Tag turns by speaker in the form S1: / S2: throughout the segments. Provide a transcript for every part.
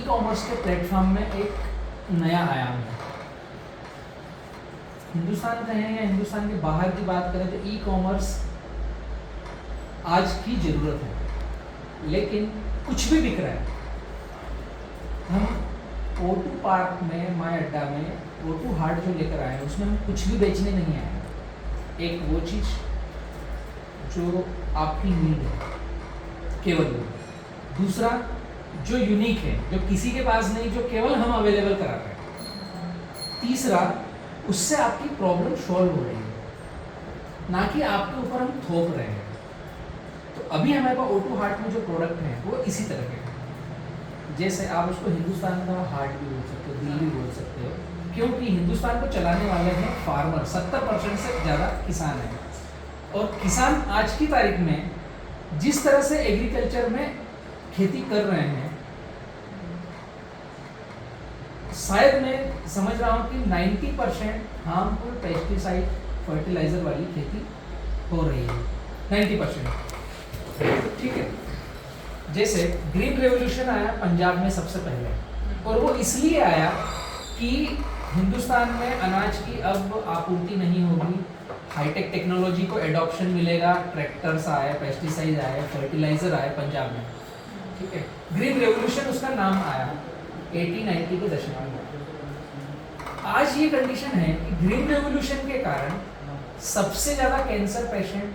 S1: Commerce के platform में एक नया आयाम है। हिंदुस्तान कहें या हिंदुस्तान के बाहर की बात करें तो ई कॉमर्स आज की ज़रूरत है, लेकिन कुछ भी बिक रहा है। हम O2 पार्क में, माय अड्डा में O2 हार्ट जो लेकर आए हैं उसमें हम कुछ भी बेचने नहीं आए हैं। एक वो चीज़ जो आपकी नीड है, केवल वो। दूसरा जो यूनिक है, जो किसी के पास नहीं, जो केवल हम अवेलेबल करा रहे हैं। तीसरा, उससे आपकी प्रॉब्लम सॉल्व हो रही है, ना कि आपके ऊपर हम थोप रहे हैं। तो अभी हमारे पास O2 हार्ट में जो प्रोडक्ट हैं वो इसी तरह के हैं। जैसे आप उसको हिंदुस्तान का हार्ट भी बोल सकते हो, दिल भी बोल सकते हो, क्योंकि हिंदुस्तान को चलाने वाले हैं फार्मर। 70% से ज़्यादा किसान हैं, और किसान आज की तारीख में जिस तरह से एग्रीकल्चर में खेती कर रहे हैं, शायद मैं समझ रहा हूँ कि 90% हार्मफुल पेस्टिसाइड फर्टिलाइजर वाली खेती हो रही है। 90%। ठीक है। जैसे ग्रीन रेवोल्यूशन आया पंजाब में सबसे पहले, और वो इसलिए आया कि हिंदुस्तान में अनाज की अब आपूर्ति नहीं होगी, हाईटेक टेक्नोलॉजी को एडॉप्शन मिलेगा, ट्रैक्टर्स आए, पेस्टिसाइड आए, फर्टिलाइजर आए पंजाब में। ठीक है। ग्रीन रेवोल्यूशन उसका नाम आया 80-90 के दशक में। आज ये कंडीशन है कि ग्रीन रेवोल्यूशन के कारण सबसे ज़्यादा कैंसर पेशेंट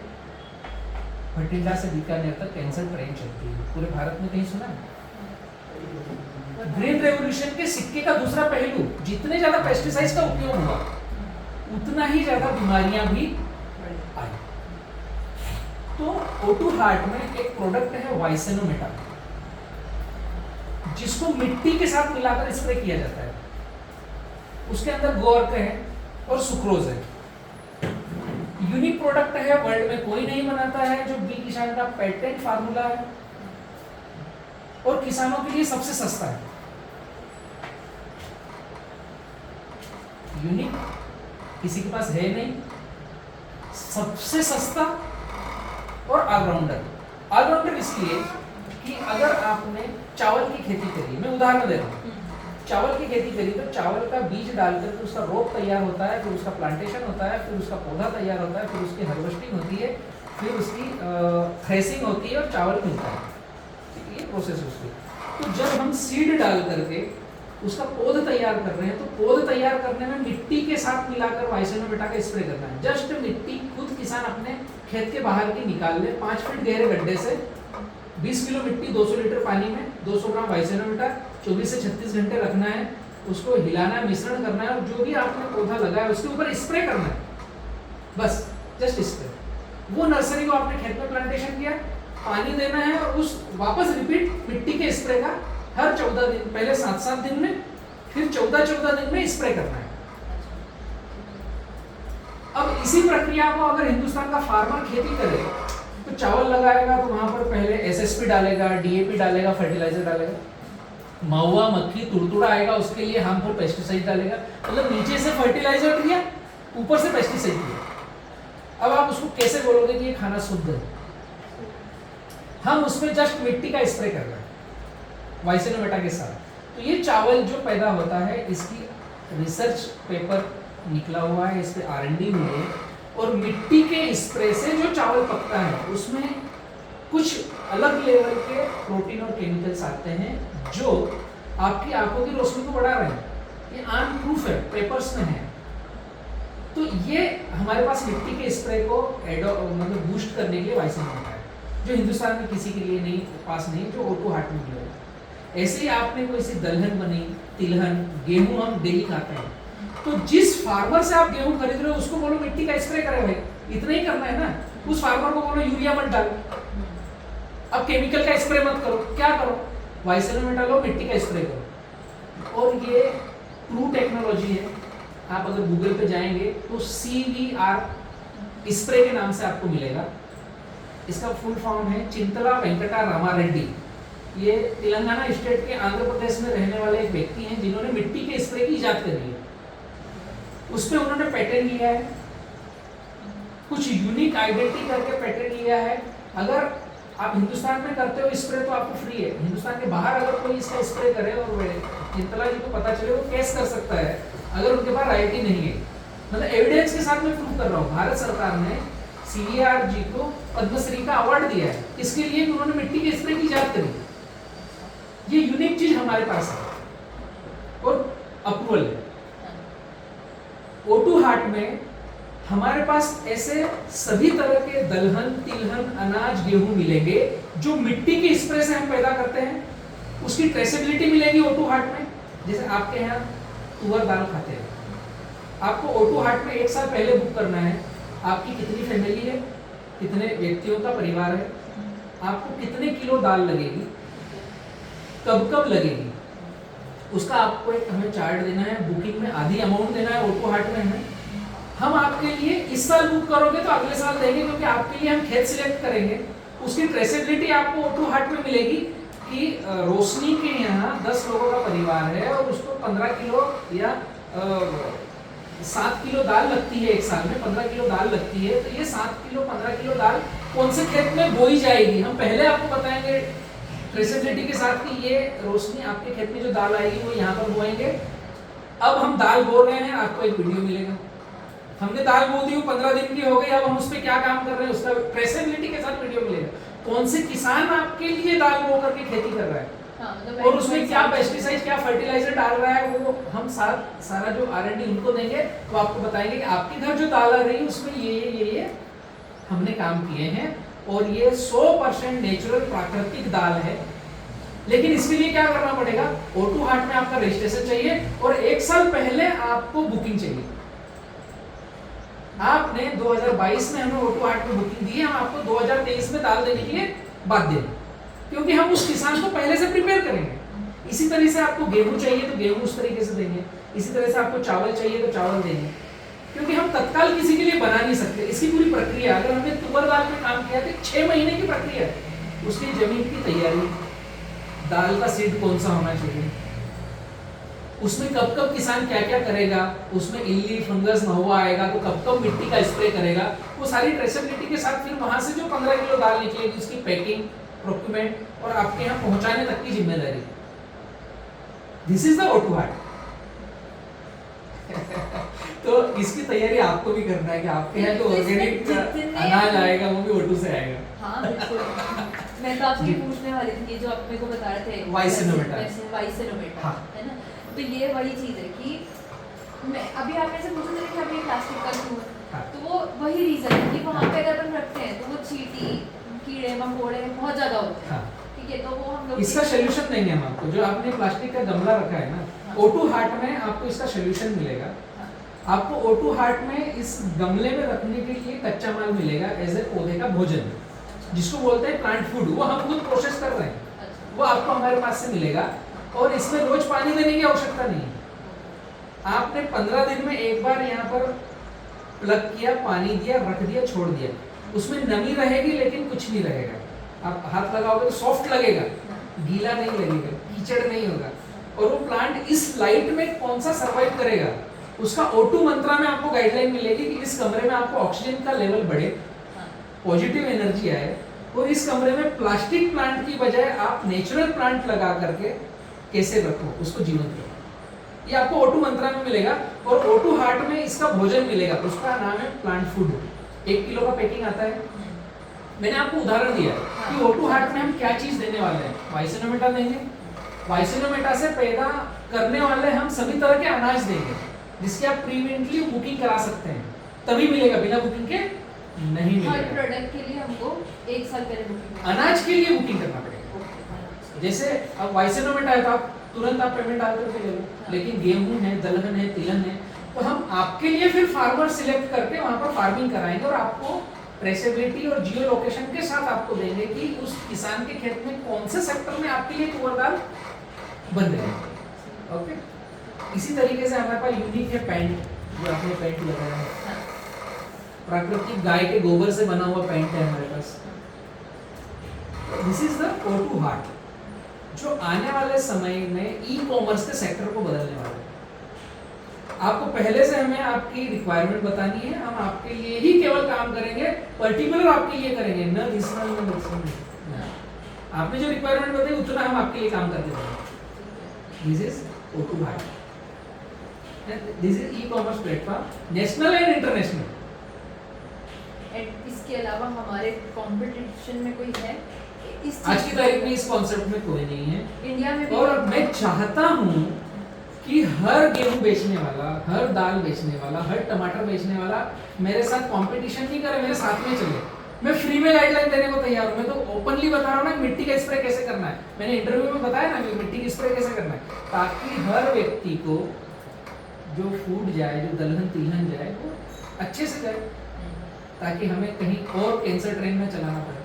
S1: भटिंडा से बीकानेर तक कैंसर ट्रेन चलती है। पूरे भारत में कहीं सुना है? ग्रीन रेवोल्यूशन के सिक्के का दूसरा पहलू, जितने ज्यादा पेस्टिसाइड्स का उपयोग हुआ उतना ही ज्यादा बीमारियां भी आई। तो O2 हार्ट में एक प्रोडक्ट है वाइसेनोमेटा, जिसको मिट्टी के साथ मिलाकर स्प्रे किया जाता है। उसके अंदर गोर्क है और सुक्रोज है। यूनिक प्रोडक्ट है, वर्ल्ड में कोई नहीं बनाता है, जो बी किसान का पेटेंट फार्मूला है, और किसानों के लिए सबसे सस्ता है। यूनिक किसी के पास है नहीं, सबसे सस्ता और ऑलराउंडर। ऑलराउंडर इसलिए कि अगर आपने चावल की खेती करी, मैं उदाहरण दे रहा हूँ, चावल की खेती करी तो चावल का बीज डालकर फिर उसका रोप तैयार होता है, फिर उसका प्लांटेशन होता है, फिर उसका पौधा तैयार होता है, फिर उसकी हार्वेस्टिंग होती है, फिर उसकी थ्रेसिंग होती है और चावल मिलता है। ठीक है, ये प्रोसेस उसकी। तो जब हम सीड डाल करके उसका पौध तैयार कर रहे हैं, तो पौध तैयार करने में मिट्टी के साथ मिलाकर वाइसेनोमेटा का स्प्रे करना है। जस्ट मिट्टी खुद किसान अपने खेत के बाहर की निकाल ले, 5 फीट गहरे गड्ढे से 20 किलो मिट्टी 200 लीटर पानी में 200 ग्राम वाइसेनोमेटा 24 से 36 घंटे रखना है, उसको हिलाना है, मिश्रण करना है, और जो भी आपने पौधा लगाया उसके ऊपर स्प्रे करना है। बस जस्ट स्प्रे। वो नर्सरी को आपने खेत में प्लांटेशन किया, पानी देना है, और उस वापस रिपीट मिट्टी के स्प्रे का हर 14 दिन, पहले 7-7 दिन में, फिर 14-14 दिन में स्प्रे करना है। अब इसी प्रक्रिया को अगर हिंदुस्तान का फार्मर खेती करे तो चावल लगाएगा तो वहां पर पहले SSP डालेगा, DAP डालेगा, फर्टिलाइजर डालेगा, महुआ, मक्खी, तुड़तुड़ा आएगा, उसके लिए हार्मफुल पेस्टिसाइड डालेगा। मतलब नीचे से फर्टिलाइजर दिया, ऊपर से पेस्टिसाइड दिया। अब आप उसको कैसे बोलोगे कि ये खाना शुद्ध है? हम उसमें जस्ट मिट्टी का स्प्रे कर रहे हैं वाइसेनोमेटा के साथ। तो ये चावल जो पैदा होता है, इसकी रिसर्च पेपर निकला हुआ है, इस पे R&D हुई है, और मिट्टी के स्प्रे से जो चावल पकता है उसमें कुछ अलग लेवल के प्रोटीन और केमिकल्स आते हैं जो आपकी आंखों की रोशनी को बढ़ा रहे हैं। ये आर्म प्रूफ है, पेपर्स में है। तो ये हमारे पास मिट्टी के स्प्रे को मतलब बूस्ट करने के लिए वाइसेनोमेटा है, जो हिंदुस्तान में किसी के लिए नहीं, पास नहीं, जो O2 हार्ट में मिलेगा। ऐसे ही आपने कोई सी दलहन बनी, तिलहन, गेहूं हम डेली खाते हैं, तो जिस फार्मर से आप गेहूं खरीद रहे हो उसको बोलो मिट्टी का स्प्रे करे भाई, इतना ही करना है ना। उस फार्मर को बोलो यूरिया मत डालो, अब केमिकल का स्प्रे मत करो, क्या करो, वाइसेनोमेटा लो, मिट्टी का स्प्रे करो। और ये ट्रू टेक्नोलॉजी है। आप अगर गूगल पे जाएंगे तो CVR स्प्रे के नाम से आपको मिलेगा। इसका फुल फॉर्म है चिंतला वेंकटा रामा रेड्डी। ये तेलंगाना स्टेट के आंध्र प्रदेश में रहने वाले एक व्यक्ति हैं जिन्होंने मिट्टी के स्प्रे की इजाद करी है। उस पर उन्होंने पेटेंट लिया है, कुछ यूनिक आइडेंटिटी करके पेटेंट लिया है। अगर आप हिंदुस्तान में करते हो स्प्रे तो आपको फ्री है, हिंदुस्तान के बाहर अगर कोई इसका स्प्रे करे और चिंतला जी को पता चले वो केस कर सकता है अगर उनके पास राइटी नहीं है। मतलब एविडेंस के साथ मैं प्रूव कर रहा हूँ। भारत सरकार ने CAR जी को पद्मश्री का अवार्ड दिया है इसके लिए कि उन्होंने मिट्टी के स्प्रे की जांच करी। ये यूनिक चीज हमारे पास है और अप्रूवल है। O2 हार्ट में हमारे पास ऐसे सभी तरह के दलहन, तिलहन, अनाज, गेहूं मिलेंगे जो मिट्टी के स्प्रे से हम पैदा करते हैं, उसकी ट्रेसेबिलिटी मिलेगी O2 हार्ट में। जैसे आपके यहाँ तुअर दाल खाते हैं, आपको O2 हार्ट में 1 साल पहले बुक करना है आपकी कितनी फैमिली है, कितने व्यक्तियों का परिवार है, आपको कितने किलो दाल लगेगी, कब कब लगेगी, उसका आपको एक हमें चार्ट देना है। बुकिंग में आधी अमाउंट देना है O2 हार्ट में हमें। हम आपके लिए इस साल बुक करोगे तो अगले साल देंगे, क्योंकि आपके लिए हम खेत सिलेक्ट करेंगे। उसकी ट्रेसेबिलिटी आपको O2 हार्ट में मिलेगी कि रोशनी के यहाँ 10 लोगों का परिवार है और उसको 15 किलो या 7 किलो दाल लगती है, एक साल में 15 किलो दाल लगती है, तो ये 7 किलो 15 किलो दाल कौन से खेत में बोई जाएगी हम पहले आपको बताएंगे ट्रेसेबिलिटी के साथ कि ये रोशनी आपके खेत में जो दाल आएगी वो यहाँ पर बोएंगे। अब हम दाल बो रहे हैं, आपको एक वीडियो मिलेगा। हमने दाल बो दी, 15 दिन की हो गई, अब हम उस पर क्या काम कर रहे हैं उसका ट्रेसेबिलिटी के साथ वीडियो मिलेगा। कौन से किसान आपके लिए दाल बो करके खेती कर रहा है, और उसमें क्या पेस्टिसाइड, क्या फर्टिलाइजर डाल रहा है, वो हम सारा जो R&D उनको देंगे, वो आपको बताएंगे कि आपके घर जो दाल आ रही है उसमें ये हमने काम किए हैं और ये 100% नेचुरल प्राकृतिक दाल है। लेकिन इसके लिए क्या करना पड़ेगा, O2 हार्ट में आपका रजिस्ट्रेशन चाहिए और 1 साल पहले आपको बुकिंग चाहिए। आपने 2022 में हमें O2 हार्ट में बुकिंग दी है, हम आपको 2023 में दाल देने के लिए बाध्य हैं, क्योंकि हम उस किसान को पहले से प्रिपेयर करेंगे। इसी तरह से आपको गेहूं चाहिए तो गेहूं उस तरीके से देंगे, इसी तरह से आपको चावल चाहिए तो चावल देंगे, क्योंकि हम तत्काल किसी के लिए बना नहीं सकते। इसकी पूरी प्रक्रिया, अगर हमने तुअर दाल में काम किया तो 6 महीने की प्रक्रिया है। उसकी जमीन की तैयारी, दाल का सीड कौन सा होना चाहिए, उसमें कब कब किसान क्या क्या करेगा, उसमें इल्ली, फंगस, महुआ आएगा तो कब कब मिट्टी का स्प्रे करेगा, वो सारी ट्रेसेबिलिटी के साथ फिर वहां से जो 15 किलो दाल निकलेगी उसकी पैकिंग, प्रोक्यूरमेंट और आपके यहाँ पहुंचाने तक की जिम्मेदारी। This is the O2 heart. तो इसकी तैयारी आपको भी करना है कि आपके यहाँ जो ऑर्गेनिक अनाज आएगा वो भी O2 से आएगा।
S2: हाँ बिल्कुल। मैं तो आपसे पूछने वाली थी, ये जो आप मेरे को बता रहे थे वाइसिनोमेटा,
S1: हाँ।
S2: है ना, तो ये वही चीज है कि मैं अभी आप मेरे से पूछ रहे थे कि हमें प्लास्टिक का क्यों,
S1: हाँ।
S2: तो वो वही रीजन है कि वहाँ पे अगर हम रखते हैं तो वो चींटी, कीड़े मकोड़े बहुत ज्यादा होते हैं।
S1: हाँ।
S2: ठीक है, तो वो हम लोग
S1: इसका सोल्यूशन देंगे हम आपको। जो आपने प्लास्टिक का गमला रखा है ना, O2 हार्ट में आपको इसका सोल्यूशन मिलेगा। आपको O2 हार्ट में इस गमले में रखने के लिए कच्चा माल मिलेगा एज ए पौधे का भोजन, जिसको बोलते हैं प्लांट फूड। वो हम खुद प्रोसेस कर रहे हैं, वो आपको हमारे पास से मिलेगा और इसमें रोज पानी देने की आवश्यकता नहीं है। आपने 15 दिन में एक बार यहाँ पर प्लग किया, पानी दिया, रख दिया, छोड़ दिया, उसमें नमी रहेगी लेकिन कुछ नहीं रहेगा। आप हाथ लगाओगे तो सॉफ्ट लगेगा, गीला नहीं लगेगा, कीचड़ नहीं होगा। और वो प्लांट इस लाइट में कौन सा सर्वाइव करेगा, उसका O2 मंत्रा में आपको गाइडलाइन मिलेगी कि इस कमरे में आपको ऑक्सीजन का लेवल बढ़े, पॉजिटिव एनर्जी आए, और इस कमरे में प्लास्टिक प्लांट की बजाय आप नेचुरल प्लांट लगा करके कैसे रखो, उसको जीवंत रखो। ये आपको O2 मंत्रा में मिलेगा। और O2 हार्ट में इसका भोजन मिलेगा, उसका नाम है प्लांट फूड। 1 किलो का पैकिंग आता है। मैंने आपको उदाहरण दिया कि O2 हार्ट में हम क्या चीज देने वाले हैं। वाइसिनोमेटा देंगे, वाइसिनोमेटा से पैदा करने वाले हम सभी तरह के अनाज देंगे, जिसकी आप प्रीवेंटली बुकिंग करा सकते हैं, तभी मिलेगा, बिना बुकिंग के नहीं मिलेगा।
S2: हर प्रोडक्ट के लिए हमको 1 साल पहले बुकिंग,
S1: अनाज के लिए बुकिंग करना पड़ेगा। जैसे अब वाइसिनोमेटा है तो आप तुरंत आप पेमेंट डाल करके ले लो, लेकिन गेहूं है, दलहन है, तिलहन है, तो हम आपके लिए फिर फार्मर सिलेक्ट करके वहां पर फार्मिंग कराएंगे और आपको ट्रेसेबिलिटी और जियो लोकेशन के साथ आपको देंगे कि उस किसान के खेत में कौन से सेक्टर में आपके लिए तुअर दाल बन रही है। ओके, इसी तरीके से हमारे पास यूनिक है पैंट, जो आपने पैंट लगाया है, प्राकृतिक गाय के गोबर से बना हुआ पैंट है हमारे पास। This is the O2 heart, जो आने वाले समय में ई-कॉमर्स के सेक्टर को बदलने वाला है। आपको पहले से हमें आपकी रिक्वायरमेंट बतानी है, हम आपके लिए ही केवल काम करेंगे, पर्टिकुलर आपके लिए करेंगे, न दिसनल न आपने जो रिक्वायरमेंट बताई उतना हम आपके लिए काम करके देंगे। This is O2 heart, this is e commerce platform national and international.
S2: And इसके अलावा हमारे कंपटीशन में कोई है इस
S1: आज की तारीख में इस कॉन्सेप्ट में कोई नहीं है
S2: इंडिया में भी?
S1: और मैं चाहता हूँ कि हर गेहूं बेचने वाला, हर दाल बेचने वाला, हर टमाटर बेचने वाला मेरे साथ कंपटीशन नहीं करे, मेरे साथ में चले। मैं फ्री में गाइडलाइन देने को तैयार हूँ। मैं तो ओपनली बता रहा हूँ ना मिट्टी का स्प्रे कैसे करना है। मैंने इंटरव्यू में बताया ना कि मिट्टी की स्प्रे कैसे करना है, ताकि हर व्यक्ति को जो फूड जाए, जो दलहन तिलहन जाए, वो अच्छे से जाए, ताकि हमें कहीं और कैंसर ट्रेन में चलाना पड़े।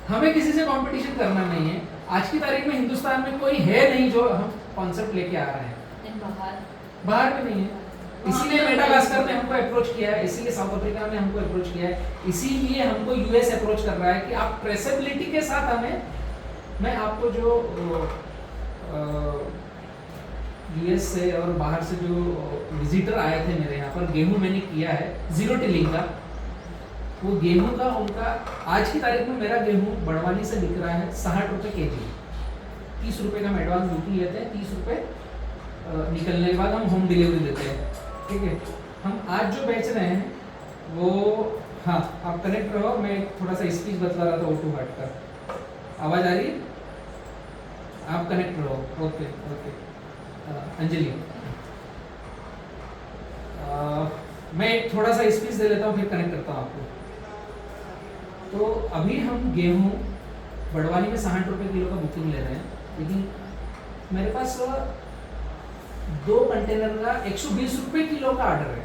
S1: हमें किसी से कंपटीशन करना नहीं है। आज की तारीख में हिंदुस्तान में कोई है नहीं जो हम कॉन्सेप्ट लेके आ रहे हैं, बाहर भी नहीं है। इसीलिए मेडागास्कर ने हमको अप्रोच किया है, इसीलिए साउथ अफ्रीका ने हमको अप्रोच किया है, इसीलिए हमको यूएस अप्रोच कर रहा है कि आप ट्रेसेबिलिटी के साथ हमें, मैं आपको जो यूएस से और बाहर से जो विजिटर आए थे मेरे यहाँ पर, गेहूं मैंने किया है जीरो टिलिंग का, वो गेहूं का उनका आज की तारीख में मेरा गेहूं बड़वानी से बिक रहा है 60 रुपये केजी। 30 रुपये का हम एडवांस बुकिंग लेते हैं, 30 रुपये निकलने के बाद हम होम डिलीवरी देते हैं, ठीक है। हम आज जो बेच रहे हैं वो, हाँ आप कनेक्ट रहो, मैं थोड़ा सा स्पीच बतला रहा था O2 हार्ट का। आवाज़ आ रही है? आप कनेक्ट रहो। ओके ओके अंजलि, मैं थोड़ा सा स्पीच दे लेता हूँ, फिर कनेक्ट करता हूँ आपको। तो अभी हम गेहूँ बड़वानी में 60 रुपये किलो का बुकिंग ले रहे हैं, लेकिन मेरे पास 2 कंटेनर का 120 रुपये किलो का ऑर्डर है,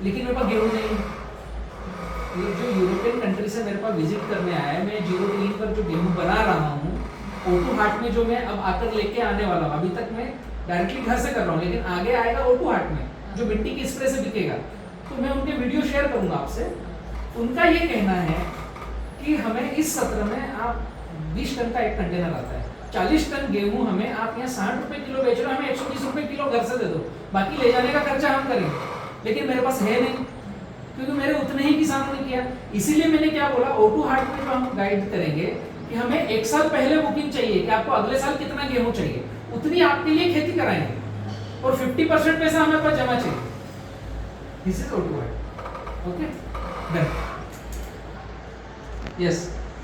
S1: लेकिन मेरे पास गेहूँ नहीं है। ये जो यूरोपियन कंट्री से मेरे पास विजिट करने आया है, मैं जीरो टिलिंग पर जो गेहूँ बना रहा हूँ O2 हार्ट में, जो मैं अब आकर लेके आने वाला हूँ, अभी तक मैं डायरेक्टली घर से कर रहा हूँ, लेकिन आगे आएगा O2 हार्ट में जो मिट्टी की स्प्रे से बिकेगा, तो मैं उनके वीडियो शेयर करूंगा आपसे। उनका ये कहना है कि हमें इस सत्र में आप 20 टन का एक कंटेनर आता है, 40 टन गेहूं हमें आप यहाँ 60 रुपये किलो बेच रहे हो, हमें 120 रुपये किलो घर से दे दो, बाकी ले जाने का खर्चा हम करेंगे। लेकिन मेरे पास है नहीं, क्योंकि मेरे उतने ही किसानों ने किया। इसीलिए मैंने क्या बोला, O2 हार्ट में जो हम गाइड करेंगे कि हमें 1 साल पहले बुकिंग चाहिए कि आपको अगले साल कितना गेहूं चाहिए, उतनी आपके लिए खेती कराएंगे, और 50% पैसा हमें पास जमा चाहिए। This is O2 heart. Okay done. Yes